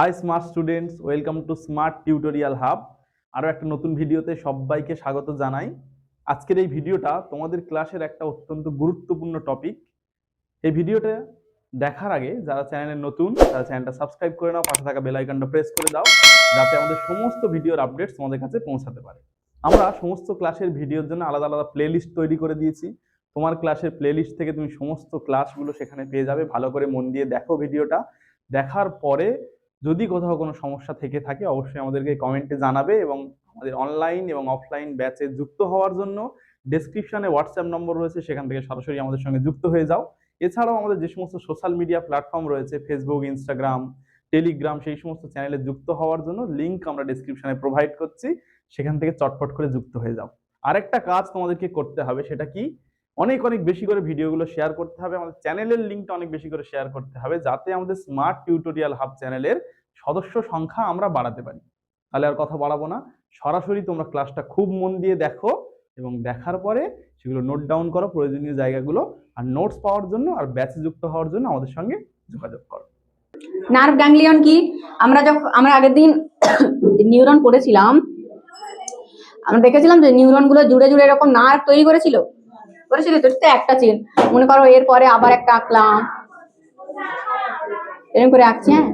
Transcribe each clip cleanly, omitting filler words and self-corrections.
High smart students, welcome to smart tutorial hub. আরও একটা নতুন ভিডিওতে সবাইকে স্বাগত জানাই। আজকের এই ভিডিওটা তোমাদের ক্লাসের একটা অত্যন্ত গুরুত্বপূর্ণ টপিক। এই ভিডিওটা দেখার আগে যারা চ্যানেলে নতুন তারা চ্যানেলটা সাবস্ক্রাইব করে নাও, পাশে থাকা বেল আইকনটা প্রেস করে দাও যাতে আমাদের সমস্ত ভিডিওর আপডেটস তোমাদের কাছে পৌঁছাতে পারে। আমরা সমস্ত ক্লাসের ভিডিওর জন্য আলাদা আলাদা প্লেলিস্ট তৈরি করে দিয়েছি। তোমার ক্লাসের প্লেলিস্ট থেকে তুমি সমস্ত ক্লাসগুলো সেখানে পেয়ে যাবে। ভালো করে মন দিয়ে দেখো ভিডিওটা। দেখার পরে যদি কোথাও কোনো সমস্যা থেকে থাকে অবশ্যই আমাদেরকে কমেন্টে জানাবে, এবং আমাদের অনলাইন এবং অফলাইন ব্যাচে যুক্ত হওয়ার জন্য ডেসক্রিপশনে হোয়াটসঅ্যাপ নম্বর রয়েছে, সেখান থেকে সরাসরি আমাদের সঙ্গে যুক্ত হয়ে যাও। এছাড়াও আমাদের যে সমস্ত সোশ্যাল মিডিয়া প্ল্যাটফর্ম রয়েছে, ফেসবুক, ইনস্টাগ্রাম, টেলিগ্রাম, সেই সমস্ত চ্যানেলে যুক্ত হওয়ার জন্য লিঙ্ক আমরা ডেসক্রিপশনে প্রোভাইড করছি, সেখান থেকে চটপট করে যুক্ত হয়ে যাও। আরেকটা কাজ তোমাদেরকে করতে হবে, সেটা কি, অনেক অনেক বেশি করে ভিডিওগুলো শেয়ার করতে হবে। আমাদের চ্যানেলের লিঙ্কটা অনেক বেশি করে শেয়ার করতে হবে, যাতে আমাদের স্মার্ট টিউটোরিয়াল হাব চ্যানেলের সদস্য সংখ্যা আমরা বাড়াতে পারি। তাহলে আর কথা বাড়াবো না, সরাসরি তোমরা ক্লাসটা খুব মন দিয়ে দেখো এবং দেখার পরে সেগুলো নোট ডাউন করো প্রয়োজনীয় জায়গাগুলো, আর নোটস পাওয়ার জন্য আর ব্যাচে যুক্ত হওয়ার জন্য আমাদের সঙ্গে যোগাযোগ করো। নার্ভ গ্যাংলিয়ন কি? আমরা আগের দিন নিউরন পড়েছিলাম। আমরা দেখেছিলাম যে নিউরন গুলো জুড়ে জুড়ে এরকম নার্ভ তৈরি করেছিল তো একটা চেন। মনে করো এরপরে আবার একটা আঁকলাম, এরকম করে আঁকছি। হ্যাঁ,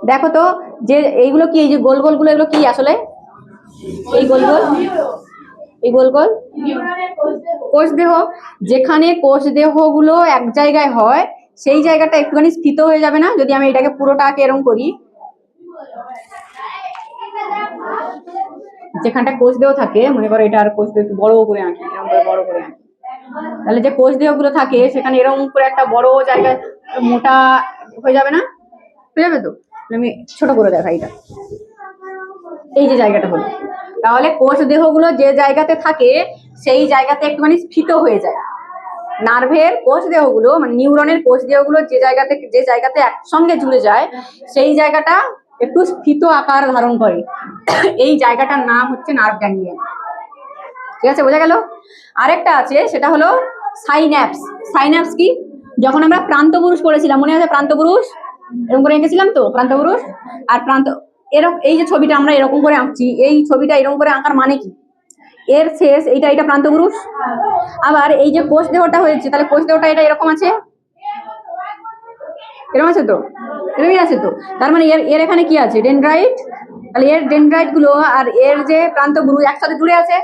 দেখো তো যে এইগুলো কি, এই যে গোল গোল গুলো, এগুলো কি আসলে? এই গোল গোল কোষ দেহ। যেখানে কোষ দেহ গুলো এক জায়গায় হয় সেই জায়গাটা একটুখানি স্থিত হয়ে যাবে না? যদি আমি এটাকে পুরোটাকে এরকম করি, যেখানটা কোষ দেহ থাকে, মনে করো এটা আর কোষ দেহ একটু বড় করে আঁকি, এরকম করে বড় করে আঁকি, তাহলে যে কোষ দেহ গুলো থাকে সেখানে এরকম করে একটা বড় জায়গায় মোটা হয়ে যাবে না? হয়ে যাবে তো? আমি ছোট করে দেখাই এটা, এই যে জায়গাটা হলো, তাহলে কোষ দেহগুলো যে জায়গাতে থাকে সেই জায়গাতে একটুখানি স্ফীত হয়ে যায়। নার্ভের কোষ দেহগুলো, মানে নিউরনের কোষ দেহগুলো যে জায়গাতে একসঙ্গে জুড়ে যায় সেই জায়গাটা একটু স্ফীত আকার ধারণ করে। এই জায়গাটার নাম হচ্ছে নার্ভ গ্যাংলিয়ন। ঠিক আছে, বোঝা গেল? আরেকটা আছে, সেটা হলো সাইন্যাপস। সাইন্যাপস কি? যখন আমরা প্রান্তপুরুষ পড়েছিলাম, মনে আছে? প্রান্তপুরুষ এরকম করে এঁকেছিলাম তো, প্রান্তপুরুষ আর এরকম, এই যে ছবিটা আমরা এরকম করে আঁকছি, এই ছবিটা এরকম করে আঁকার মানে কি? এর শেষ এটা প্রান্তপুরুষ। আবার এই যে কোষ দেহটা হয়েছে, তাহলে কোষ দেহটা এটা এরকম আছে, এরকম আছে তো, এরকমই আছে তো। তার মানে এর এখানে কি আছে? ডেনড্রাইট। তাহলে এর ডেনড্রাইট গুলো আর এর যে প্রান্তপুরুষ একসাথে জুড়ে আছে।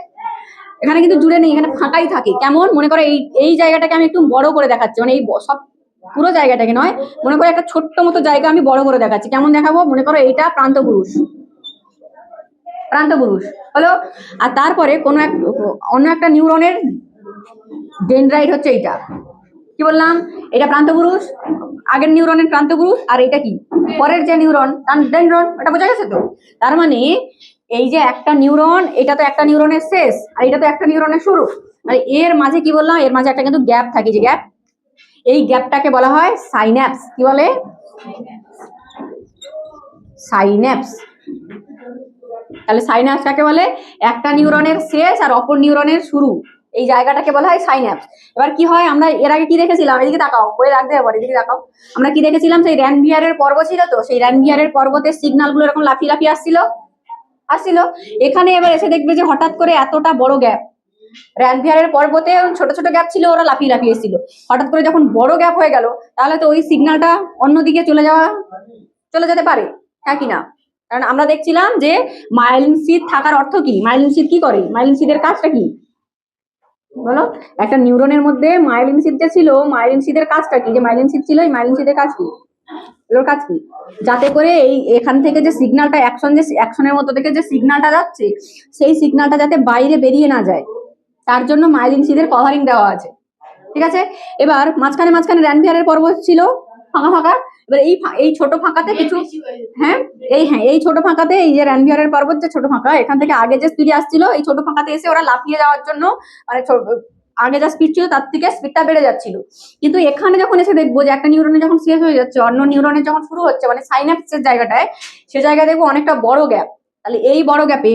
এখানে কিন্তু জুড়ে নেই, এখানে ফাঁকাই থাকে। কেমন? মনে করো এই জায়গাটাকে আমি একটু বড় করে দেখাচ্ছি, মানে এই সব পুরো জায়গাটাকে নয়, মনে করো একটা ছোট্ট মতো জায়গা আমি বড় করে দেখাচ্ছি। কেমন দেখাবো? মনে করো এইটা প্রান্তপুরুষ হলো। আর তারপরে অন্য একটা নিউরনের ডেনড্রাইট হচ্ছে এইটা। কি বললাম? এটা প্রান্তপুরুষ, আগের নিউরনের প্রান্তপুরুষ, আর এটা কি পরের যে নিউরন, ডেনড্রন। এটা বোঝা গেছে তো? তার মানে এই যে একটা নিউরন, এটা তো একটা নিউরনের শেষ, আর এটা তো একটা নিউরনের শুরু। আর এর মাঝে কি বললাম? এর মাঝে একটা কিন্তু গ্যাপ থাকে, যে গ্যাপ, এই গ্যাপটাকে বলা হয় সাইন্যাপস। কি বলে? সাইন্যাপস। তাহলে সাইন্যাপস কাকে বলে? একটা নিউরনের শেষ আর অপর নিউরনের শুরু, এই জায়গাটাকে বলা হয় সাইন্যাপস। এবার কি হয়, আমরা এর আগে কি দেখেছিলাম? এদিকে তাকাও, বই রাখতে হবে, এদিকে তাকাও। আমরা কি দেখেছিলাম? সেই র্যানভিয়ারের পর্ব ছিল তো, সেই র্যানভিয়ারের পর্বতের সিগন্যাল গুলো এরকম লাফিয়ে লাফিয়ে আসছিল। এখানে এবার এসে দেখবে যে হঠাৎ করে এতটা বড় গ্যাপ। র্যানভিয়ারের পর্বতে ছোট ছোট গ্যাপ ছিল, ওরা লাফিয়ে লাফিয়ে এসেছিল। হঠাৎ করে যখন বড় গ্যাপ হয়ে গেল, তাহলে তো ওই সিগন্যালটা অন্যদিকে চলে যেতে পারে, হ্যাঁ কি না? কারণ আমরা দেখছিলাম যে মাইলিন সিদ থাকার অর্থ কি? মাইলিন সিদ কি করে? মাইলিন সিদের কাজটা কি বলো? একটা নিউরনের মধ্যে মাইলিন সিদ যে ছিল, মাইলিন সিদের কাজটা কি? যে মাইলিন সিদ ছিল, এই মাইলিন সিদের কাজ কি? এর কাজ কি? যাতে করে এখান থেকে যে সিগন্যালটা অ্যাকশনের মধ্যে থেকে যে সিগন্যালটা যাচ্ছে, সেই সিগন্যালটা যাতে বাইরে বেরিয়ে না যায়, তার জন্য মাইলিন সিদের কভারিং দেওয়া আছে। ঠিক আছে, এবার মাঝখানে র্যানভিয়ারের পর্বত ছিল ফাঁকা। এবার এই ছোট ফাঁকাতে কিছু, এই ছোট ফাঁকাতে, এই যে র্যানভিয়ারের পর্বত যে ছোট ফাঁকা, এখান থেকে আগে যে স্পিডে আসছিল, এই ছোট ফাঁকাতে এসে ওরা লাফিয়ে যাওয়ার জন্য, মানে আগে যা স্পিড ছিল তার থেকে স্পিডটা বেড়ে যাচ্ছিল। কিন্তু এখানে যখন এসে দেখবো যে একটা নিউরনে যখন শেষ হয়ে যাচ্ছে, অন্য নিউরনের যখন শুরু হচ্ছে, মানে সাইন্যাপসের জায়গাটায়, সে জায়গায় দেখবো অনেকটা বড় গ্যাপ। তাহলে এই বড় গ্যাপে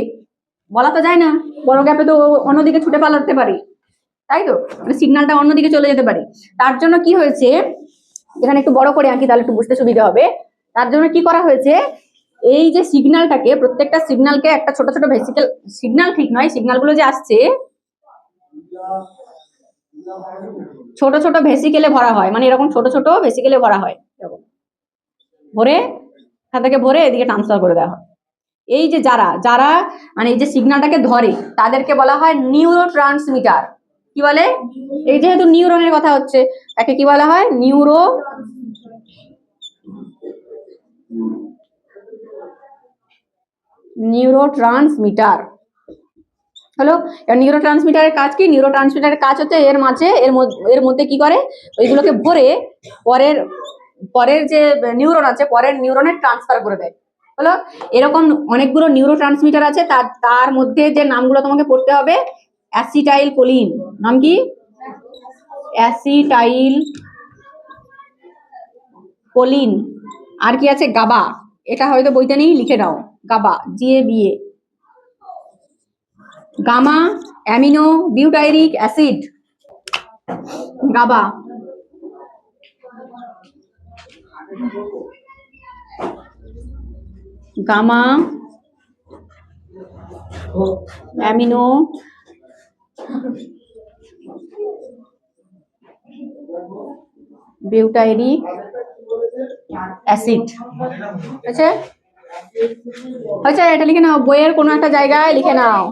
বলা তো যায় না, বড় গ্যাপে তো অন্যদিকে ছুটে পালাতে পারি, তাই তো? মানে সিগন্যালটা অন্যদিকে চলে যেতে পারে। তার জন্য কি হয়েছে, এখানে একটু বড় করে আঁকি তাহলে একটু বুঝতে সুবিধা হবে। তার জন্য কি করা হয়েছে, এই যে সিগন্যালটাকে, প্রত্যেকটা সিগন্যালকে একটা ছোট ছোট ভেসিকেল, সিগন্যাল ঠিক নয়, সিগন্যালগুলো যে আসছে ছোট ছোট ভেসিকেলে ভরা হয়, মানে এরকম ছোট ছোট ভেসিকেলে ভরা হয়, এরকম ভরে এখান থেকে ভরে এদিকে ট্রান্সফার করে দেওয়া হয়। এই যে যারা যারা মানে এই যে সিগন্যালটাকে ধরে তাদেরকে বলা হয় নিউরো ট্রান্সমিটার। কি বলে, এই যেহেতু নিউরনের কথা হচ্ছে, তাকে কি বলা হয়, নিউরো ট্রান্সমিটার হলো। নিউরো ট্রান্সমিটারের কাজ কি, নিউরো ট্রান্সমিটারের কাজ হচ্ছে এর মধ্যে কি করে, ওইগুলোকে ভরে পরের পরের যে নিউরন আছে পরের নিউরনে ট্রান্সফার করে দেয় হলো। এরকম অনেকগুলো নিউরো ট্রান্সমিটার আছে, তার মধ্যে যে নামগুলো তোমাকে পড়তে হবে, অ্যাসিটাইল কোলিন, নাম কি, অ্যাসিটাইল কোলিন। আর কি আছে, গাবা, এটা হয়তো বইতে নেই, লিখে নাও, GABA, GABA, gamma amino butyric acid, GABA. Gamma amino butyric acid. আচ্ছা আচ্ছা, এটা লিখে নাও, বইয়ের কোনো একটা জায়গায় লিখে নাও,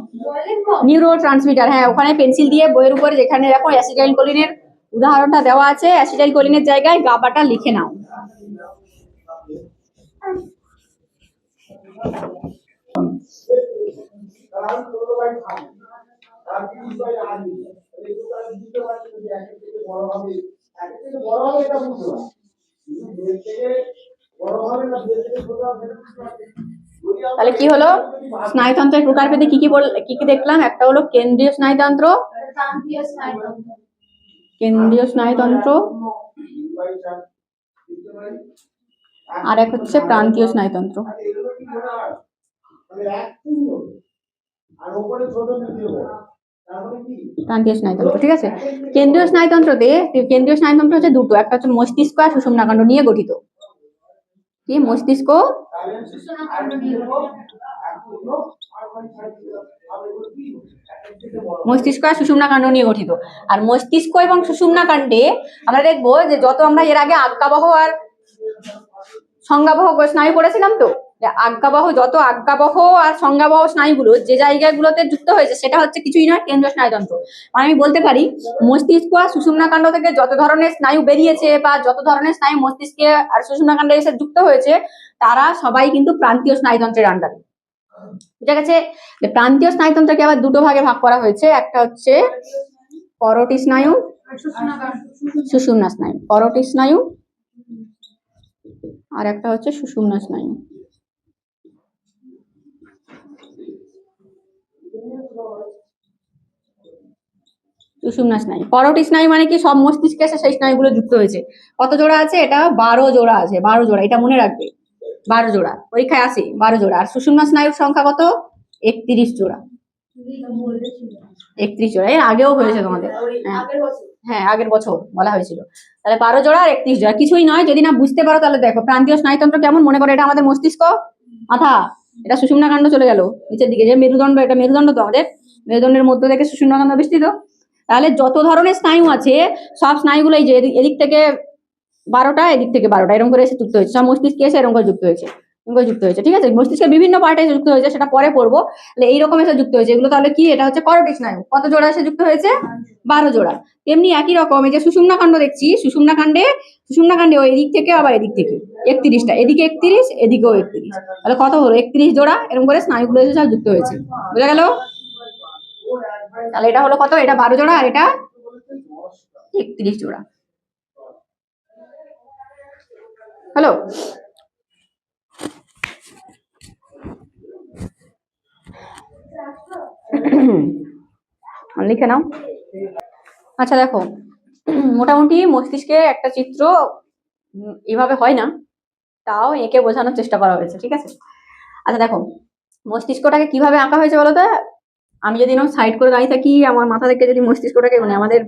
নিউরো ট্রান্সমিটার। হ্যাঁ, ওখানে পেন্সিল দিয়ে বইয়ের উপরে যেখানে দেখো অ্যাসিটাইল কোলিনের উদাহরণটা দেওয়া আছে, অ্যাসিটাইল কোলিনের জায়গায় গাবাটা লিখে নাও। তাহলে কি হলো, স্নায়ুতন্ত্রের প্রকারভেদে কি কি দেখলাম, একটা হলো কেন্দ্রীয় স্নায়ুতন্ত্র, আর এক হচ্ছে প্রান্তীয় স্নায়ুতন্ত্র। প্রান্তীয় স্নায়ুতন্ত্র, ঠিক আছে। কেন্দ্রীয় স্নায়ুতন্ত্র হচ্ছে দুটো, একটা হচ্ছে মস্তিষ্ক আর সুষুম্নাকাণ্ড নিয়ে গঠিত। কি, মস্তিষ্ক আর সুষুম্নাকাণ্ড নিয়ে গঠিত। আর মস্তিষ্ক এবং সুষুম্নাকাণ্ডে আমরা দেখবো যে যত আমরা এর আগে আজ্ঞাবহ আর সংজ্ঞাবহ স্নায়ু পড়েছিলাম, তো যত আজ্ঞাবহ আর সংজ্ঞাবহ স্নায়ুগুলো যে জায়গাগুলোতে যুক্ত হয়েছে সেটা হচ্ছে কিছুই নয়, কেন্দ্রীয় স্নায়ুতন্ত্র। মানে আমি বলতে পারি মস্তিষ্ক আর সুষুম্নাকাণ্ড থেকে যত ধরনের স্নায়ু বেরিয়েছে বা যত ধরনের স্নায়ু মস্তিষ্কে আর সুষুম্নাকাণ্ডে এসে যুক্ত হয়েছে তারা সবাই কিন্তু প্রান্তীয় স্নায়ুতন্ত্রের আন্ডারে। বুঝা গেছে? প্রান্তীয় স্নায়ুতন্ত্রকে আবার দুটো ভাগে ভাগ করা হয়েছে, একটা হচ্ছে করোটি স্নায়ু, সুষুম্না স্নায়ু, করোটি স্নায়ু, আর একটা হচ্ছে সুষুম্না স্নায়ু। সুষুম্না স্নায়ু, করোটি স্নায়ু মানে কি, সব মস্তিষ্কে এসে সেই স্নায়ুগুলো যুক্ত হয়েছে। কত জোড়া আছে, এটা 12 জোড়া আছে, 12 জোড়া, এটা মনে রাখবে, 12 জোড়া, পরীক্ষায় আসে 12 জোড়া। আর সুষুম্না স্নায়ুর সংখ্যা কত, 31 জোড়া, 31 জোড়া, এর আগেও হয়েছে তোমাদের, হ্যাঁ আগের বছর বলা হয়েছিল। তাহলে 12 জোড়া আর 31 জোড়া, কিছুই নয়। যদি না বুঝতে পারো তাহলে দেখো প্রান্তীয় স্নায়ুতন্ত্র কেমন, মনে করো এটা আমাদের মস্তিষ্ক মাথা, এটা সুষুম্নাকাণ্ড চলে গেল নিচের দিকে, যে মেরুদণ্ড, এটা মেরুদণ্ড, তো আমাদের মেরুদণ্ডের মধ্য থেকে সুষুম্নাকাণ্ড বিস্তৃত। তাহলে যত ধরনের স্নায়ু আছে সব স্নায়ুগুলো এই যে এদিক থেকে 12টা, এদিক থেকে 12টা, এরকম করে এসে যুক্ত হয়েছে, সব মস্তিষ্কে এসে এরকম করে যুক্ত হয়েছে, ঠিক আছে। মস্তিষ্কের বিভিন্ন পার্টে যুক্ত হয়েছে, সেটা পরে পড়বো। তাহলে এইরকম এসে যুক্ত হয়েছে এগুলো, তাহলে কি, এটা হচ্ছে করোটি স্নায়ু। কত জোড়া এসে যুক্ত হয়েছে, 12 জোড়া। তেমনি একই রকম এই যে সুষুম্নাকাণ্ড দেখছি, সুষুম্নাকাণ্ডে ওই এদিক থেকে আবার এদিক থেকে 31টা, এদিকে 31, এদিকেও 31, তাহলে কত হলো, 31 জোড়া, এরকম করে স্নায়ুগুলো এসে সব যুক্ত হয়েছে। বুঝা গেল? তাহলে এটা হলো কত, এটা 12 জোড়া আর এটা 31 জোড়া। হ্যালো, লিখে নাও। আচ্ছা দেখো, মোটামুটি মস্তিষ্কে একটা চিত্র এভাবে হয় না, তাও এঁকে বোঝানোর চেষ্টা করা হয়েছে, ঠিক আছে। আচ্ছা দেখো, মস্তিষ্কটাকে কিভাবে আঁকা হয়েছে বলো তো, আমি যদি এরকম সাইড করে দাঁড়িয়ে থাকি, আমার মাথা থেকে যদি মস্তিষ্কটাকে মানে আমাদের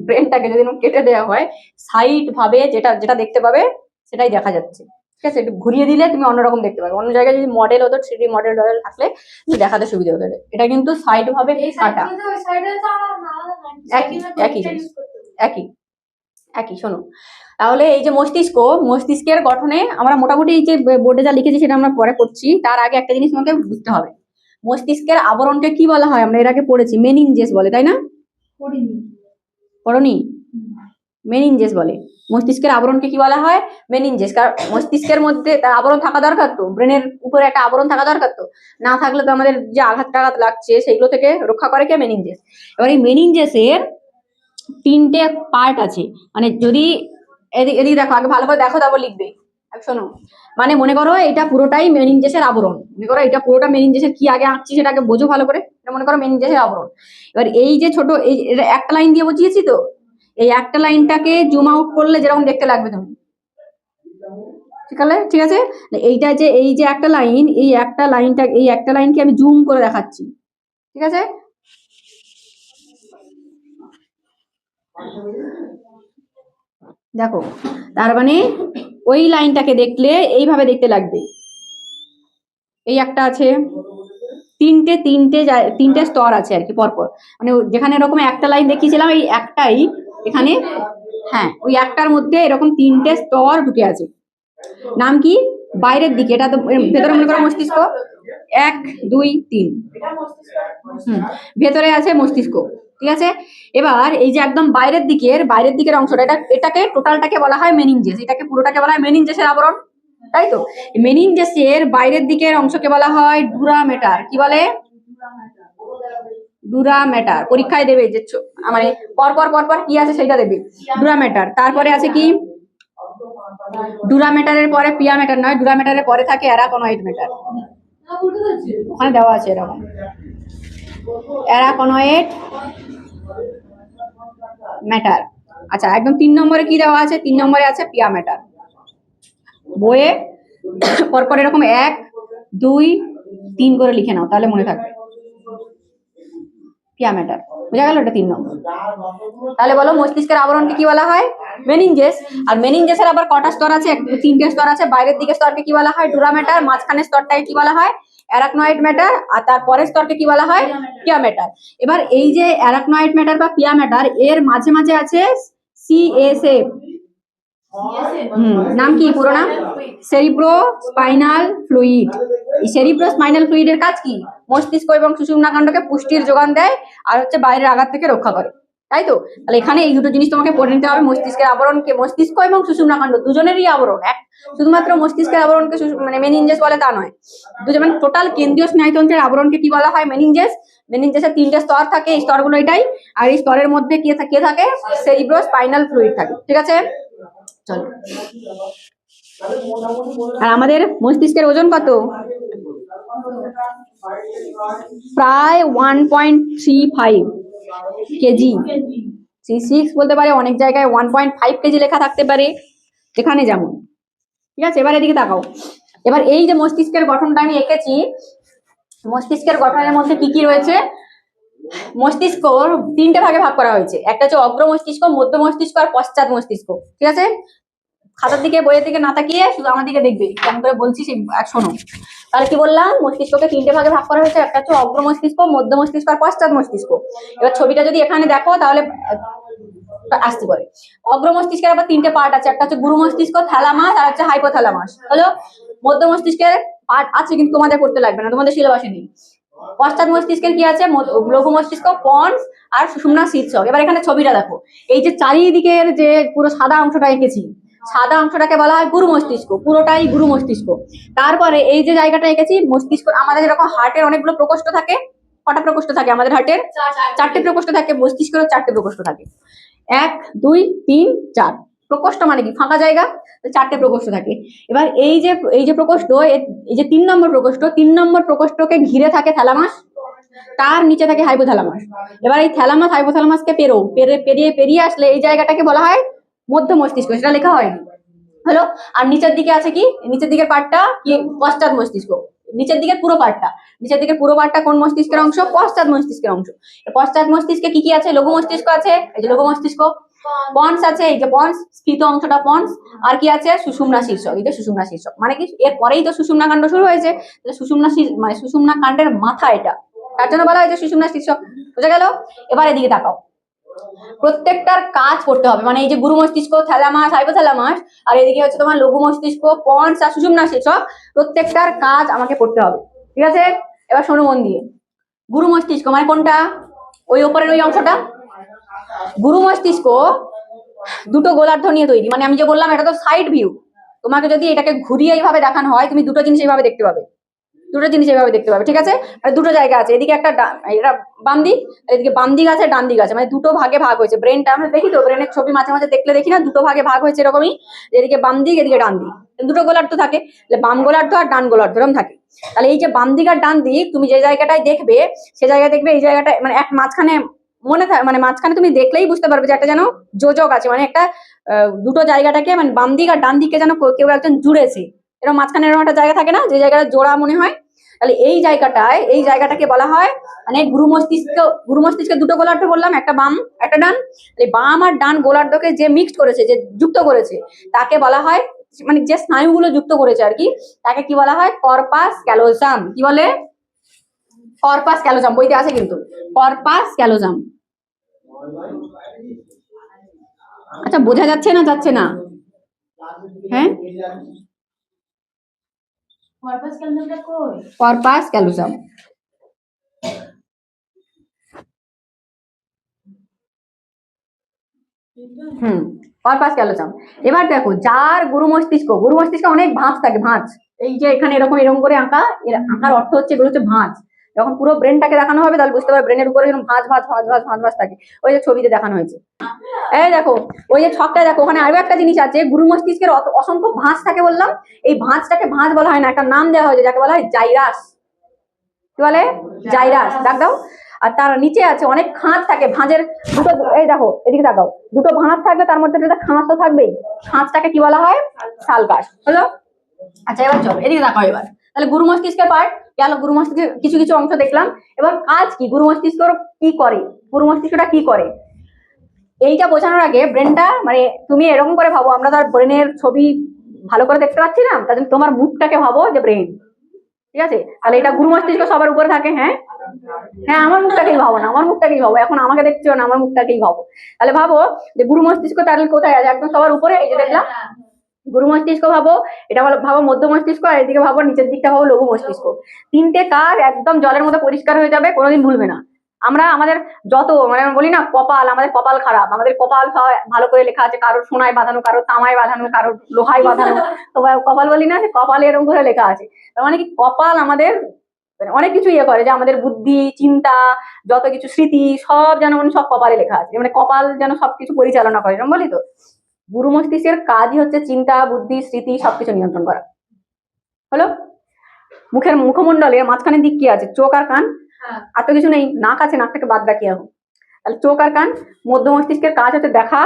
ব্রেনটাকে যদি এরকম কেটে দেওয়া হয়, সাইড ভাবে যেটা যেটা দেখতে পাবে সেটাই দেখা যাচ্ছে। ঠিক আছে, একটু ঘুরিয়ে দিলে তুমি অন্যরকম দেখতে পাবে। অন্য জায়গায় যদি মডেল হতো, 3D মডেল থাকলে তুমি দেখাতে সুবিধা হতো। এটা কিন্তু সাইড ভাবে কাটা, একই একই জিনিস, একই একই। শোনো, তাহলে এই যে মস্তিষ্কের গঠনে আমরা মোটামুটি এই যে বোর্ডে যা লিখেছি সেটা আমরা পরে করছি। তার আগে একটা জিনিস তোমাকে বুঝতে হবে, মস্তিষ্কের আবরণকে কি বলা হয়? আমরা এর আগে পড়েছি, মেনিনজেস বলে, তাই না? পড়নি? মেনিনজেস বলে। মস্তিষ্কের আবরণকে কি বলা হয়? মেনিনজেস। কারণ মস্তিষ্কের মধ্যে তার আবরণ থাকা দরকার, তো ব্রেনের উপরে একটা আবরণ থাকা দরকার, তো না থাকলে তো আমাদের যে আঘাত টাঘাত লাগছে সেগুলো থেকে রক্ষা করে কে? মেনিনজেস। এবার এই মেনিনজেসের 3টে পার্ট আছে। মানে যদি এদিকে দেখো, আগে ভালো করে দেখো, তারপর লিখবে। শোনো, মানে মনে করো এটা পুরোটাই মেনিনজেসের আবরণ। মনে করো এটা পুরোটা মেনিনজেসের, কি আগে আঁকছি সেটাকে বোঝো ভালো করে। এটা মনে করো মেনিনজেসের আবরণ। এবার এই যে ছোট এই একটা লাইন দিয়ে বুঝিয়েছি, তো এই একটা লাইনটাকে জুম আউট করলে যেরকম দেখতে লাগবে তুমি, ঠিক আছে? এইটা যে এই যে একটা লাইন, এই একটা লাইনকে আমি জুম করে দেখাচ্ছি, ঠিক আছে? দেখো, তার মানে ওই লাইনটাকে দেখলে এইভাবে দেখতে লাগবে। এই একটা আছে, তিনটে স্তর আছে আর কি, পরপর। মানে যেখানে এরকম একটা লাইন দেখিয়েছিলাম, এই একটাই এখানে, হ্যাঁ, ওই একটার মধ্যে এরকম 3টে স্তর ঢুকে আছে। নাম কি? বাইরের দিকে, এটা তো ভেতরে মনে করো মস্তিষ্ক, 1 2 3, ভেতরে আছে মস্তিষ্ক, ঠিক আছে? এবার এই যে একদম বাইরের দিকের অংশটা, এটাকে টোটালটাকে বলা হয় মেনিনজেস, এটাকে পুরোটাকে বলা হয় মেনিনজেসের আবরণ, তাই তো? মেনিনজেসের বাইরের দিকের অংশকে বলা হয় ডুরামেটার। কি বলে? ডুরামেটার। পরীক্ষায় দেবে যে মানে পরপর কি আছে সেটা দেবে, ডুরামেটার। তারপরে আছে কি? ডুরামেটারের পরে পিয়ামেটার নয়, ডুরামেটারের পরে থাকে অ্যারাকনয়েড ম্যাটার। ওখানে দেওয়া আছে এরকম, অ্যারাকনয়েড ম্যাটার। আচ্ছা, একদম 3 নম্বরে কি দেওয়া আছে? 3 নম্বরে আছে পিয়ামেটার। বইয়ে পরপর এরকম 1 2 3 করে লিখে নাও, তাহলে মনে থাকবে। পিয়ামেটার, বুঝা গেল? এটা 3 নম্বর। তাহলে বলো, মস্তিষ্কের আবরণকে কি বলা হয়? মেনিনজেস। আর মেনিনজেসের আবার কটা স্তর আছে? 3টে স্তর আছে। বাইরের দিকের স্তরকে কি বলা হয়? ডুরামেটার। মাঝখানের স্তরটাকে কি বলা হয়? Arachnoid matter. আর তার পরের স্তরকে কি বলা হয়? পিয়ামেটার। এবার এই যে অ্যারাকনয়েড ম্যাটার বা পিয়ামেটার, এর মাঝে মাঝে আছে সিএসএফ। নাম কি পুরো নাম? Cerebro spinal fluid. এই সেরিব্রো স্পাইনাল ফ্লুইডের কাজ কি? মস্তিষ্ক এবং সুষুম্না কাণ্ডকে পুষ্টির যোগান দেয়, আর হচ্ছে বাইরের আঘাত থেকে রক্ষা করে, তাই তো? তাহলে এখানে এই দুটো জিনিস তোমাকে পড়ে নিতে হবে। মস্তিষ্কের আবরণকে, মস্তিষ্ক এবং সুষুম্না কাণ্ড দুজনেরই আবরণ, শুধুমাত্র মস্তিষ্কের আবরণকে মানে মেনিনজেস বলে তা নয়, দুজন মানে টোটাল কেন্দ্রীয় স্নায়ুতন্ত্রের আবরণকে কি বলা হয়? মেনিনজেস। মেনিনজেসের 3টে স্তর থাকে, এই স্তরগুলো এটাই। আর এই স্তরের মধ্যে কে থাকে? সেরিব্রো স্পাইনাল ফ্লুইড থাকে, ঠিক আছে? চলো, আর আমাদের মস্তিষ্কের ওজন কত? প্রায় 1.35 কেজি। 36 বলতে পারে, অনেক জায়গায় 1.5 কেজি লেখা থাকতে পারে, যেখানে যেমন, ঠিক আছে? এবার এদিকে তাকাও। এবার এই যে মস্তিষ্কের গঠনটা আমি এঁকেছি, মস্তিষ্কের গঠনের মধ্যে কি কি রয়েছে? মস্তিষ্ক 3টে ভাগে ভাগ করা হয়েছে। একটা হচ্ছে অগ্র মস্তিষ্ক, মধ্য মস্তিষ্ক আর পশ্চাৎ মস্তিষ্ক, ঠিক আছে? খাতার দিকে, বইয়ের দিকে না তাকিয়ে শুধু আমার দিকে দেখবে, কেমন করে বলছি সেই শোনো। তাহলে কি বললাম? মস্তিষ্ককে 3টে ভাগে ভাগ করা হয়েছে। একটা হচ্ছে অগ্র মস্তিষ্ক, মধ্য মস্তিষ্ক আর পশ্চাৎ মস্তিষ্ক। এবার ছবিটা যদি এখানে দেখো তাহলে আসতে পারে। অগ্র মস্তিষ্কের আবার 3টে পার্ট আছে। একটা হচ্ছে গুরু মস্তিষ্ক, থ্যালামাস, আর হচ্ছে হাইপোথ্যালামাস। হলো? মধ্য মস্তিষ্কের পার্ট আছে কিন্তু তোমাদের করতে লাগবে না, তোমাদের সিলেবাসে নেই। পশ্চাৎ মস্তিষ্কের কি আছে? লঘু মস্তিষ্ক, পন্স আর সুষুম্না শীর্ষক। এবার এখানে ছবিটা দেখো, এই যে চারিদিকের যে পুরো সাদা অংশটা এঁকেছি, সাদা অংশটাকে বলা হয় গুরু মস্তিষ্ক, পুরোটাই গুরু মস্তিষ্ক। তারপরে এই যে জায়গাটা এঁকেছি, মস্তিষ্ক, আমাদের যেরকম হার্টের অনেকগুলো প্রকোষ্ঠ থাকে, কটা প্রকোষ্ঠ থাকে আমাদের হার্টের? 4টে প্রকোষ্ঠ থাকে। মস্তিষ্কেরও 4টে প্রকোষ্ঠ থাকে। 1 2 3 4। প্রকোষ্ঠ মানে কি? ফাঁকা জায়গা। 4টে প্রকোষ্ঠ থাকে। এবার এই যে প্রকোষ্ঠ, এই যে 3 নম্বর প্রকোষ্ঠ, 3 নম্বর প্রকোষ্ঠকে ঘিরে থাকে থ্যালামাস, তার নিচে থাকে হাইপোথ্যালামাস। এবার এই থ্যালামাস হাইপোথ্যালামাসকে পেরিয়ে আসলে এই জায়গাটাকে বলা হয় মধ্য মস্তিষ্ক, সেটা লেখা হয়নি, হলো? আর নিচের দিকে আছে কি? নিচের দিকের পার্টটা কি? পশ্চাৎ মস্তিষ্ক। নিচের দিকের পুরো পার্টটা কোন মস্তিষ্কের অংশ? পশ্চাৎ মস্তিষ্কের অংশ। পশ্চাৎ মস্তিষ্কে কি কি আছে? লঘু মস্তিষ্ক আছে, এই যে লঘু মস্তিষ্ক, পন্স আছে, এই যে পন্স, স্ফীত অংশটা পন্স, আর কি আছে? সুষুম্না শীর্ষক, এই যে সুষুম্না শীর্ষক। মানে কি, এর পরেই তো সুষুম্না কাণ্ড শুরু হয়েছে, তাহলে মানে সুষুম্না কাণ্ডের মাথা এটা, তার জন্য বলা হয়েছে সুষুম্না শীর্ষক। বুঝা গেল? এবার এদিকে তাকাও, প্রত্যেকটার কাজ করতে হবে, মানে এই যে গুরু মস্তিষ্ক, থ্যালামাস, হাইপোথ্যালামাস, আর এদিকে হচ্ছে তোমার লঘু মস্তিষ্ক, পন্স আর সুষুম্না শীর্ষক, প্রত্যেকটার কাজ আমাকে করতে হবে। ঠিক আছে, এবার শোনো মন দিয়ে। গুরু মস্তিষ্ক মানে কোনটা? ওই ওপরের ওই অংশটা। গুরু মস্তিষ্ক দুটো গোলার্ধ নিয়ে তৈরি, মানে আমি যে বললাম এটা তো সাইড ভিউ, তোমাকে যদি এটাকে ঘুরিয়ে এইভাবে দেখানো হয় তুমি দুটো জিনিস এইভাবে দেখতে পাবে, ঠিক আছে? আর দুটো জায়গা আছে, এদিকে একটা এটা বাম দিক, এদিকে বাম দিক আছে, ডান দিক আছে, মানে দুটো ভাগে ভাগ হয়েছে। ব্রেনটা আমরা দেখি তো, ব্রেনের ছবি মাঝে মাঝে দেখলে দেখি না, দুটো ভাগে ভাগ হয়েছে এরকমই, এদিকে বাম দিক, এদিকে ডান দিক, দুটো গোলার্ধ থাকে, বাম গোলার্ধ আর ডান গোলার্ধ এরকম থাকে। তাহলে এই যে বাম দিক আর ডান দিক তুমি যে জায়গাটায় দেখবে, সে জায়গায় দেখবে এই জায়গাটা মানে এক মাঝখানে মানে মাঝখানে তুমি দেখলেই বুঝতে পারবে যে একটা যেন যোজক আছে, মানে একটা দুটো জায়গাটাকে, মানে বাম দিক আর ডান দিককে যেন কেউ একজন জুড়েছে, এরকম মাঝখানে এরকম একটা জায়গা থাকে না, যে জায়গাটা জোড়া মনে হয়। তাহলে এই জায়গাটাকে বলা হয়, মানে গুরু মস্তিষ্কে দুটো গোলার্ধ বললাম, একটা বাম একটা ডান, বাম আর ডান গোলার্ধকে যে মিক্সড করেছে, যে যুক্ত করেছে, তাকে বলা হয়, মানে যে স্নায়ুগুলো যুক্ত করেছে আর কি, তাকে কি বলা হয়? কর্পাস ক্যালোজাম। কি বলে? কর্পাস ক্যালোজাম, বইতে আছে কিন্তু, কর্পাস ক্যালোজাম। আচ্ছা, বোঝা যাচ্ছে না? হ্যাঁ, কর্পাস ক্যালোজাম। কর্পাস ক্যালোজাম। এবার দেখো, যার গুরু মস্তিষ্ক অনেক ভাঁজ থাকে, ভাঁজ, এই যে এখানে এরকম করে আঁকা, এর আঁকার অর্থ হচ্ছে এগুলো হচ্ছে ভাঁজ। যখন পুরো ব্রেনটাকে দেখানো হবে তাহলে বুঝতে পারবে ব্রেনের উপরে এরকম ভাঁজ থাকে, ওই যে ছবিতে দেখানো হয়েছে। এই দেখো, ওই যে ছকটা দেখো, ওখানে আরো একটা জিনিস আছে, গুরু মস্তিষ্কের অসংখ্য ভাঁজ থাকে বললাম, এই ভাঁজটাকে ভাঁজ বলা হয় না, একটা নাম দেওয়া হয়েছে যাকে বলা হয় জাইরাস। কি বলে? জাইরাস। ডাক দাও। আর তার নিচে আছে অনেক খাঁজ থাকে, ভাঁজের দুটো, এই দেখো এদিকে তাকাও, দুটো ভাঁজ থাকবে, তার মধ্যে একটা খাঁজ তো থাকবেই, খাঁজটাকে কি বলা হয়? সালকাস। হলো? আচ্ছা, এবার চলো এদিকে তাকাও। এবার তাহলে গুরু মস্তিষ্কের পার্ট গেল, গুরু মস্তিষ্কের কিছু অংশ দেখলাম। এবার কাজ কি, গুরু মস্তিষ্ক কি করে, গুরু মস্তিষ্কটা কি করে, এইটা বোঝানোর আগে ব্রেনটা, মানে তুমি এরকম করে ভাবো, আমরা তার ব্রেনের ছবি ভালো করে দেখতে পাচ্ছি না, তাহলে তোমার মুখটাকে ভাবো যে ব্রেন। ঠিক আছে, তাহলে এটা গুরু মস্তিষ্ক সবার উপরে থাকে। হ্যাঁ, আমার মুখটাকেই ভাবো না, আমার মুখটাকেই ভাবো, এখন আমাকে দেখছো না, আমার মুখটাকেই ভাবো। তাহলে ভাবো যে গুরু মস্তিষ্ক তাহলে কোথায় আছে? একদম সবার উপরে, এই যে দেখলাম গুরু মস্তিষ্ক ভাবো, এটা ভাবো মধ্য মস্তিষ্ক, আর এদিকে ভাবো নিচের দিকটা ভাবো লঘু মস্তিষ্ক। তিনটে কাজ একদম জলের মতো পরিষ্কার হয়ে যাবে, কোনোদিন ভুলবে না। আমরা আমাদের যত, মানে বলি না কপাল, আমাদের কপাল খারাপ, আমাদের কপাল ভালো করে লেখা আছে, কারোর সোনায় বাঁধানো, কারোর তামায় বাঁধানো, কারোর লোহায় বাঁধানো, তো কপাল বলি না, কপালে এরকম করে লেখা আছে। তার মানে কি, কপাল আমাদের অনেক কিছু ইয়ে করে, যে আমাদের বুদ্ধি, চিন্তা, যত কিছু স্মৃতি সব যেন মানে সব কপালে লেখা আছে, মানে কপাল যেন সবকিছু পরিচালনা করে, এরকম বলি তো। গুরু মস্তিষ্কের কাজই হচ্ছে চিন্তা, বুদ্ধি, স্মৃতি সবকিছু নিয়ন্ত্রণ করা। হলো? মুখমণ্ডলের মাঝখানের দিক কি আছে? চোখ আর কান, আর তো কিছু নেই। নাক আছে, নাকটাকে বাদ রাখি এখন। তাহলে চোখ আর কান। মধ্য মস্তিষ্কের কাজ হচ্ছে দেখা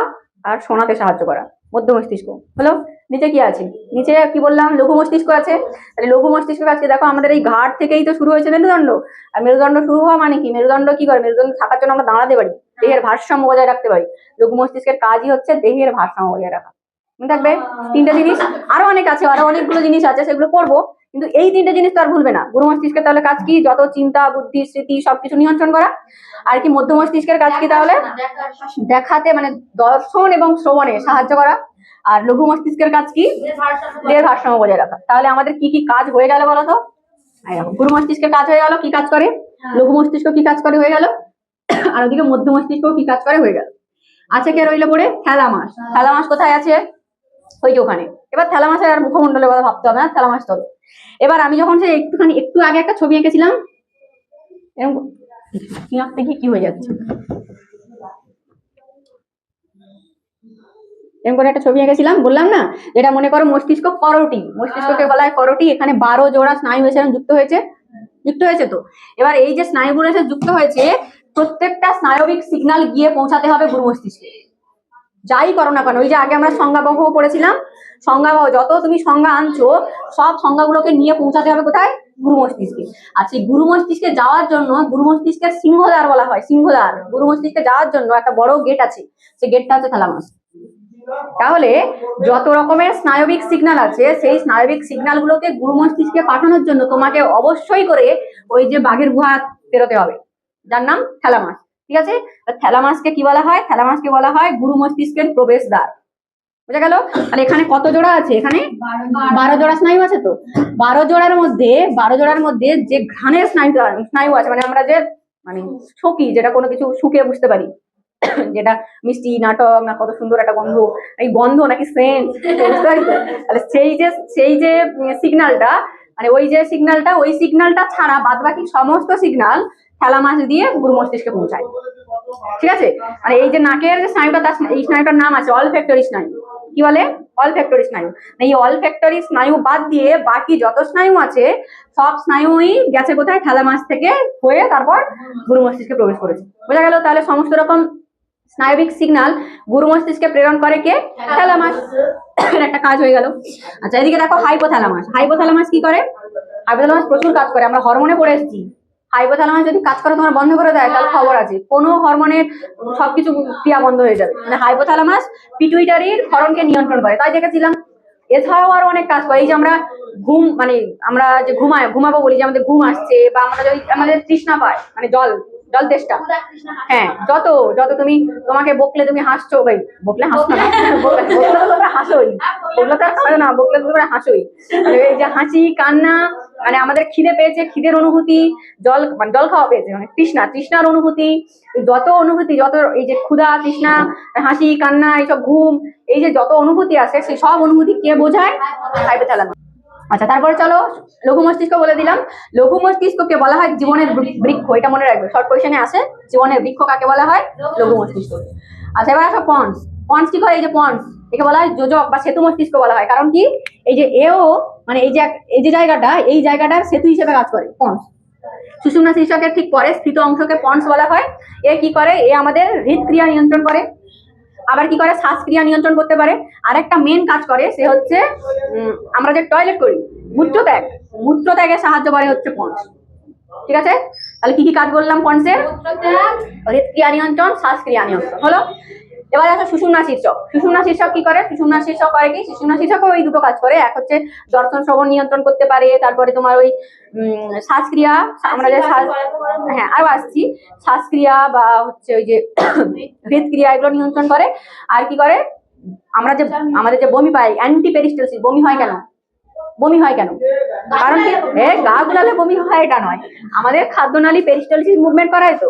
আর শোনাতে সাহায্য করা, মধ্য মস্তিষ্ক। হলো? নিচে কি আছে? নিচে কি বললাম? লঘু মস্তিষ্ক আছে। তাহলে লঘু মস্তিষ্কের কাছে দেখো, আমাদের এই ঘাট থেকেই তো শুরু হয়েছে মেরুদণ্ড। আর মেরুদণ্ড শুরু হওয়া মানে কি, মেরুদণ্ড কি করে? মেরুদণ্ড থাকার জন্য আমরা দাঁড়াতে পারি, দেহের ভারসাম্য বজায় রাখতে পারি। লঘু মস্তিষ্কের কাজই হচ্ছে দেহের ভারসাম্য বজায় রাখা। মনে থাকবে তিনটা জিনিস, আরো অনেক আছে, আরো অনেকগুলো জিনিস আছে, সেগুলো পড়বো, কিন্তু এই তিনটা জিনিস তো আর ভুলবে না। গুরু মস্তিষ্কের তাহলে কাজ কি? যত চিন্তা, বুদ্ধি, স্মৃতি সবকিছু নিয়ন্ত্রণ করা। আর কি মধ্য মস্তিষ্কের কাজ কি তাহলে? দেখাতে, মানে দর্শন এবং শ্রবণে সাহায্য করা। আর লঘু মস্তিষ্কের কাজ কি? দেহের ভারসাম্য বজায় রাখা। তাহলে আমাদের কি কি কাজ হয়ে গেল বলো তো? গুরু মস্তিষ্কের কাজ হয়ে গেল, কি কাজ করে? লঘু মস্তিষ্ক কি কাজ করে? হয়ে গেল। আর ওদিকে মধ্য মস্তিষ্ক কি কাজ করে? হয়ে গেল। আছে কে রইল পড়ে? থ্যালামাস। থ্যালামাস কোথায় আছে? ওই যে ওখানে। এবার থ্যালামাসের আর মুখমণ্ডলের কথা ভাবতে হবে না, থ্যালামাস চলো। এবার আমি যখন সে একটু আগে একটা ছবি এঁকেছিলাম, এরকম আঁকতে গিয়ে কি হয়ে যাচ্ছে, এরকম করে একটা ছবি এঁকেছিলাম, বললাম না, যেটা মনে করো মস্তিষ্ক করোটি, মস্তিষ্ককে বলা হয় করোটি। এখানে 12 জোড়া স্নায়ু এসে যুক্ত হয়েছে তো। এবার এই যে স্নায়ুগুলো এসে যুক্ত হয়েছে, প্রত্যেকটা স্নায়বিক সিগন্যাল গিয়ে পৌঁছাতে হবে গুরু মস্তিষ্কে। যাই করো না কেন, ওই যে আগে আমরা সংজ্ঞাবহ পড়েছিলাম, সংজ্ঞাবহ যত তুমি সংজ্ঞা আনছো, সব সংজ্ঞাগুলোকে নিয়ে পৌঁছাতে হবে কোথায়? গুরু মস্তিষ্কে। আর সেই গুরু মস্তিষ্কে যাওয়ার জন্য গুরু মস্তিষ্কের সিংহদ্বার বলা হয়, সিংহদ্বার। গুরু মস্তিষ্কে যাওয়ার জন্য একটা বড় গেট আছে, সেই গেটটা হচ্ছে থ্যালামাস। তাহলে যত রকমের স্নায়বিক সিগন্যাল আছে, সেই স্নায়বিক সিগন্যাল গুলোকে গুরু মস্তিষ্কে পাঠানোর জন্য তোমাকে অবশ্যই করে ওই যে বাঘের গুহা পেরোতে হবে, যার নাম থ্যালামাস। ঠিক আছে, থ্যালামাসকে কি বলা হয়? থ্যালামাসকে বলা হয় গুরু মস্তিষ্কের প্রবেশদ্বার। বুঝা গেল? তাহলে এখানে কত জোড়া আছে? এখানে 12 জোড়া স্নায়ু আছে। তো 12 জোড়ার মধ্যে যে ঘ্রাণের স্নায়ু আছে, মানে আমরা যে মানে শুকি, যেটা কোনো কিছু শুকে বুঝতে পারি, যেটা মিষ্টি নাটক না কত সুন্দর একটা গন্ধ, এই গন্ধ নাকি সেন্ট, বুঝতে পারি তো? তাহলে সেই যে সিগন্যালটা, মানে ওই সিগন্যালটা ছাড়া বাদ বাকি সমস্ত সিগন্যাল থ্যালামাস দিয়ে গুরু মস্তিষ্কে পৌঁছায়। ঠিক আছে, মানে এই যে নাকের যে স্নায়ুটা, এই স্নায়ুটার নাম আছে অলফ্যাক্টরি স্নায়ু। কি বলে? অলফ্যাক্টরি স্নায়ু। এই অলফ্যাক্টরি স্নায়ু বাদ দিয়ে বাকি যত স্নায়ু আছে, সব স্নায়ুই গেছে কোথায়? থ্যালামাস থেকে হয়ে তারপর গুরু মস্তিষ্কে প্রবেশ করেছে। বোঝা গেল? তাহলে সমস্ত রকম স্নায়বিক সিগন্যাল গুরু মস্তিষ্কে প্রেরণ করে কে? থ্যালামাস। একটা কাজ হয়ে গেল। আচ্ছা, এদিকে দেখো হাইপোথ্যালামাস। হাইপোথ্যালামাস কি করে? হাইপোথ্যালামাস প্রচুর কাজ করে। আমরা হরমোনে পড়ে এসেছি, হাইপোথ্যালামাস যদি কাজ করে তোমার বন্ধ করে দেয়, তাহলে খবর আছে, কোনো হরমোনের সবকিছু ক্রিয়া বন্ধ হয়ে যাবে। মানে হাইপোথ্যালামাস পিটুইটারির ক্ষরণকে নিয়ন্ত্রণ করে, তাই দেখেছিলাম। এছাড়াও আরো অনেক কাজ করে। এই যে আমরা মানে আমরা যে ঘুমাবো বলি, যে আমাদের ঘুম আসছে, বা আমরা যদি আমাদের তৃষ্ণা পায়, মানে জল তেষ্টা, হ্যাঁ, যত তোমাকে বকলে তুমি হাসছো, ভাই বকলে হাসছো না, বকলে তো তোমরা হাসোই, বকলে তো আর খাবে না, বকলে তো তোমরা হাসোই। এই যে হাসি কান্না, মানে আমাদের খিদে পেয়েছে, খিদের অনুভূতি, জল খাওয়া পেয়েছে, মানে তৃষ্ণার অনুভূতি, যত অনুভূতি, যত এই যে ক্ষুধা, তৃষ্ণা, হাসি কান্না, এইসব ঘুম, এই যে যত অনুভূতি আছে, সেই সব অনুভূতি কে বোঝায়? হাইপোথ্যালামাস। আচ্ছা, তারপরে চলো লঘু মস্তিষ্ক বলে দিলাম। লঘু মস্তিষ্ককে বলা হয় জীবনের বৃক্ষ। এটা মনে রাখবে, শর্ট কোয়েশ্চেনে আসে, জীবনের বৃক্ষ কাকে বলা হয়? লঘু মস্তিষ্ক। আচ্ছা, এবার আসো পন্স। পন্স কি করে? এই যে পন্স, একে বলা হয় যোজক বা সেতু মস্তিষ্ক বলা হয়। কারণ কি? এই যে মানে এই যে জায়গাটার সেতু হিসেবে কাজ করে পন্স। সুষুম্না শীর্ষকের ঠিক পরে স্থিত অংশকে পন্স বলা হয়। এ কি করে? এ আমাদের হৃদক্রিয়া নিয়ন্ত্রণ করে, আবার কি করে? শ্বাসক্রিয়া নিয়ন্ত্রণ করতে পারে। আর একটা মেন কাজ করে, সে হচ্ছে আমরা যে টয়লেট করি, মূত্রত্যাগে সাহায্য করে হচ্ছে পন্স। ঠিক আছে, তাহলে কি কি কাজ বললাম পন্সের? হৃদক্রিয়া নিয়ন্ত্রণ, শ্বাসক্রিয়া নিয়ন্ত্রণ হলো। এবার আসো সুষুম্না শীর্ষক। সুষুম্না শীর্ষক কি করে? সুষুম্না শীর্ষক করে কি? সুষুম্না শীর্ষকও ওই দুটো কাজ করে। এক হচ্ছে দর্শন শ্রবণ নিয়ন্ত্রণ করতে পারে, তারপরে তোমার ওই শ্বাসক্রিয়া, আমরা যে হ্যাঁ আরো আসছি, শ্বাসক্রিয়া বা হচ্ছে ওই যে হৃদক্রিয়া, এগুলো নিয়ন্ত্রণ করে। আর কি করে? আমাদের যে বমি পাই, অ্যান্টিপেরিস্টালসিস, বমি হয় কেন? কারণ কি? গা গুলালে বমি হয় এটা নয়, আমাদের খাদ্যনালী পেরিস্টালসিস মুভমেন্ট করায়। তো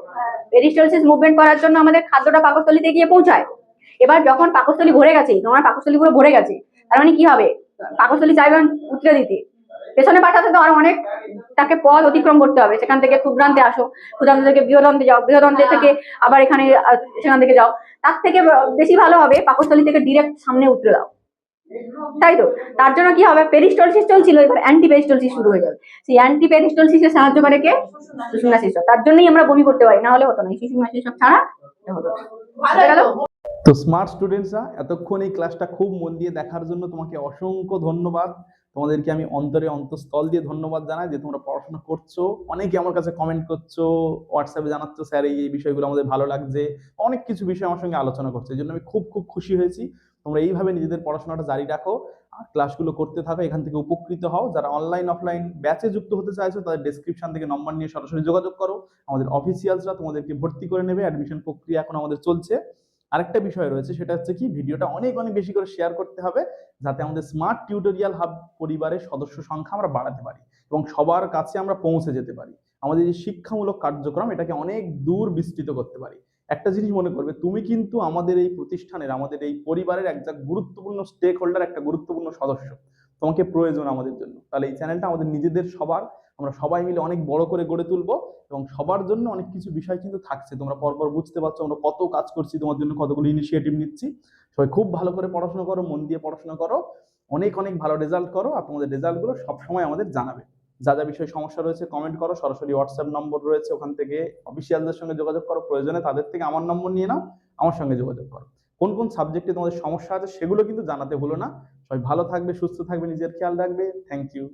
পেরিস্টালসিস মুভমেন্ট করার জন্য আমাদের খাদ্যটা পাকস্থলীতে গিয়ে পৌঁছায়। এবার যখন পাকস্থলী ভরে গেছে, তোমার পাকস্থলী পুরো ভরে গেছে, তার মানে কি হবে? পাকস্থলী চাইবে উতরে দিতে, পেছনে পাঠাতে তো আরো অনেক তাকে পথ অতিক্রম করতে হবে। সেখান থেকে ক্ষুদ্রান্তে আসো, ক্ষুদ্রান্ত থেকে বৃহদন্তে যাও, বৃহদন্তে থেকে আবার এখানে সেখান থেকে যাও। তার থেকে বেশি ভালো হবে পাকস্থলী থেকে ডিরেক্ট সামনে উতরে দাও, তাই তো? তার জন্য কি হবে? পেরিস্টালসিস চলছিল, এবার অ্যান্টি পেরিস্টালসিস শুরু হয়ে যাবে। সেই অ্যান্টি পেরিস্টালসিসে সাহায্য করে কে? সুষুম্না শীর্ষক। তার জন্যই আমরা বমি করতে পারি, না হলে হতো না। সুষুম্না শীর্ষক ছাড়া হতো না। তো স্মার্ট স্টুডেন্টসরা, এতক্ষণ এই ক্লাসটা খুব মন দিয়ে দেখার জন্য তোমাকে অসংখ্য ধন্যবাদ। তোমাদেরকে আমি অন্তঃস্থল দিয়ে ধন্যবাদ জানাই যে তোমরা পড়াশোনা করছো। অনেকে আমার কাছে কমেন্ট করছো, হোয়াটসঅ্যাপে জানাচ্ছো, স্যার এই বিষয়গুলো আমাদের ভালো লাগছে, অনেক কিছু বিষয় আমার সঙ্গে আলোচনা করছো। এই জন্য আমি খুব খুব খুশি হয়েছি। তোমরা এইভাবে নিজেদের পড়াশোনাটা জারি রাখো আর ক্লাসগুলো করতে থাকো, এখান থেকে উপকৃত হও। যারা অনলাইন অফলাইন ব্যাচে যুক্ত হতে চাইছো, তাদের ডেসক্রিপশন থেকে নম্বর নিয়ে সরাসরি যোগাযোগ করো। আমাদের অফিসিয়ালসরা তোমাদেরকে ভর্তি করে নেবে। অ্যাডমিশন প্রক্রিয়া এখন আমাদের চলছে। আরেকটা বিষয় রয়েছে, সেটা হচ্ছে কি, ভিডিওটা অনেক অনেক বেশি করে শেয়ার করতে হবে, যাতে আমাদের স্মার্ট টিউটোরিয়াল হাব পরিবারের সদস্য সংখ্যা আমরা বাড়াতে পারি এবং সবার কাছে আমরা পৌঁছে যেতে পারি। আমাদের এই শিক্ষামূলক কার্যক্রম এটাকে অনেক দূর বিস্তৃত করতে পারি। একটা জিনিস মনে করবে, তুমি কিন্তু আমাদের এই প্রতিষ্ঠানের, আমাদের এই পরিবারের একটা গুরুত্বপূর্ণ স্টেক হোল্ডার, একটা গুরুত্বপূর্ণ সদস্য। তোমাকে প্রয়োজন আমাদের জন্য। তাহলে এই চ্যানেলটা আমাদের নিজেদের সবার, আমরা সবাই মিলে অনেক বড় করে গড়ে তুলবো এবং সবার জন্য অনেক কিছু বিষয় কিন্তু থাকছে। তোমরা পরপর বুঝতে পারছো আমরা কত কাজ করছি, তোমার জন্য কতগুলো ইনিশিয়েটিভ নিচ্ছি। সবাই খুব ভালো করে পড়াশোনা করো, মন দিয়ে পড়াশোনা করো, অনেক অনেক ভালো রেজাল্ট করো। আর তোমাদের রেজাল্টগুলো সবসময় আমাদের জানাবে। যা যা বিষয়ে সমস্যা রয়েছে কমেন্ট করো, সরাসরি হোয়াটসঅ্যাপ নম্বর রয়েছে, ওখান থেকে অফিসিয়ালদের সঙ্গে যোগাযোগ করো। প্রয়োজনে তাদের থেকে আমার নম্বর নিয়ে নাও, আমার সঙ্গে যোগাযোগ করো। কোন কোন সাবজেক্টে তোমাদের সমস্যা আছে সেগুলো কিন্তু জানাতে ভুলো না। সবাই ভালো থাকবে, সুস্থ থাকবে, নিজের খেয়াল রাখবে। Thank you.